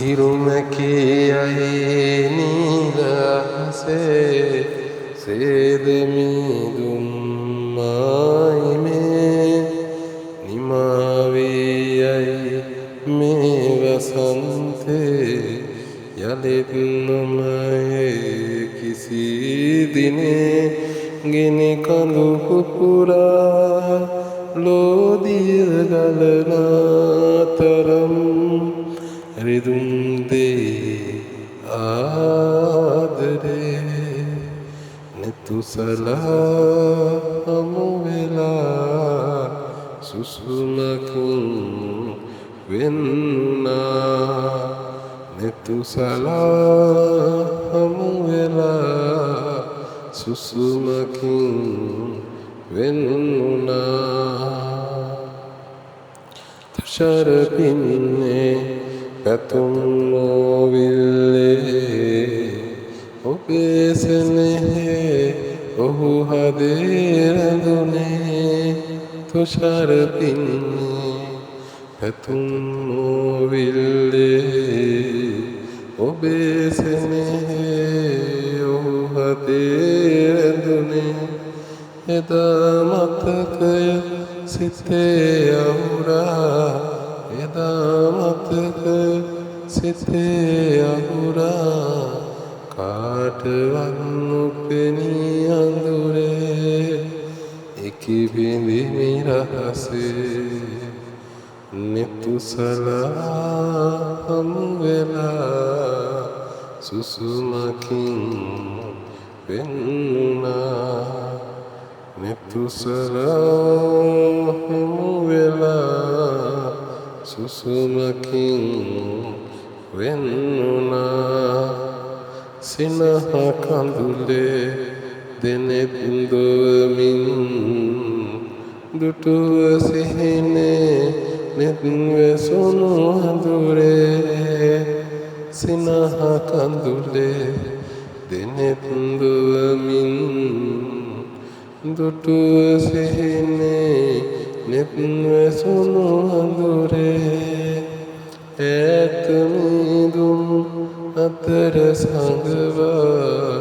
හිරුමැකියයි නීලහසේ සේදමිදුම් මායිමේ නිමාවීයයි මේ වසන්තේ යළිත් නොමයේ කිසි දිනේ ගෙන කඳු පුපුරා ලෝදිය ගලනාතරම් රිදුම් දේ ආදරේ නෙතුසලා හමුවෙලා සුසුමකින් වෙන්නා නෙතුසලා හමුවෙලා සුසුමකින් වෙන්නා තුෂාරපින්නේ පැතුම් නොවිල්ලේ ඔබේ සෙනෙහේ ඔහු හදේ රැඳුනේ තුෂාරපින්නේ පැතුම් නොවිල්ලේ ඔබේ සෙනෙහේ ඔහු හදේ රැඳුනේ එදා මතකය සිතේ අවුරා එදා මතකය සිතේ අහුරා කාටවත් නොපෙනී අඳුරේ එකි බිඳිමි රහසේ නෙතුසලා හමුවෙලා සුසුමකින් වෙන්නා නෙතුසලා හමුවෙලා සුසුමකින් වෙන්නා සිනහ කඳුලේ දෙනෙත් දොවමින් දුටුව සිහිනේ නෙත් වෙසුණු හඳුරේ සිනහ කඳුලේ දෙනෙත් දොවමින් දුටුව සිහිනේ නෙත් වෙසුණු හඳුරේ ඈත මිදුම් අතර සංගවා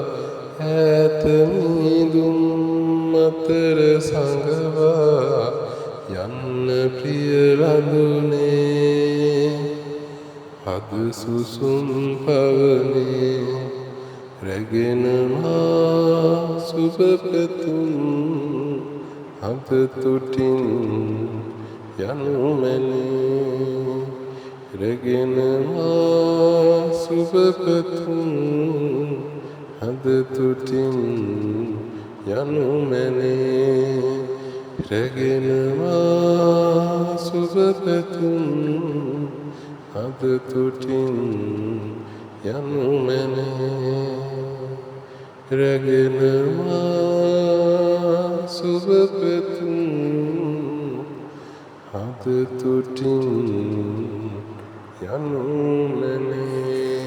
ඈත මිදුම් අතර සංගවා යන්න ප්‍රිය රඳුනේ අද සුසුම් පවනේ රැගෙන මා සුබ පැතුම් අද තුටින් යනු මැනේ රැගෙන මා සුබ පැතුම් අද තුටින් යනු මැනේ රැගෙන මා සුබ පැතුම් අද තුටින් යනු මැනේ රැගෙන මා සුබ පැතුම් අද තුටින් යනු මැනේ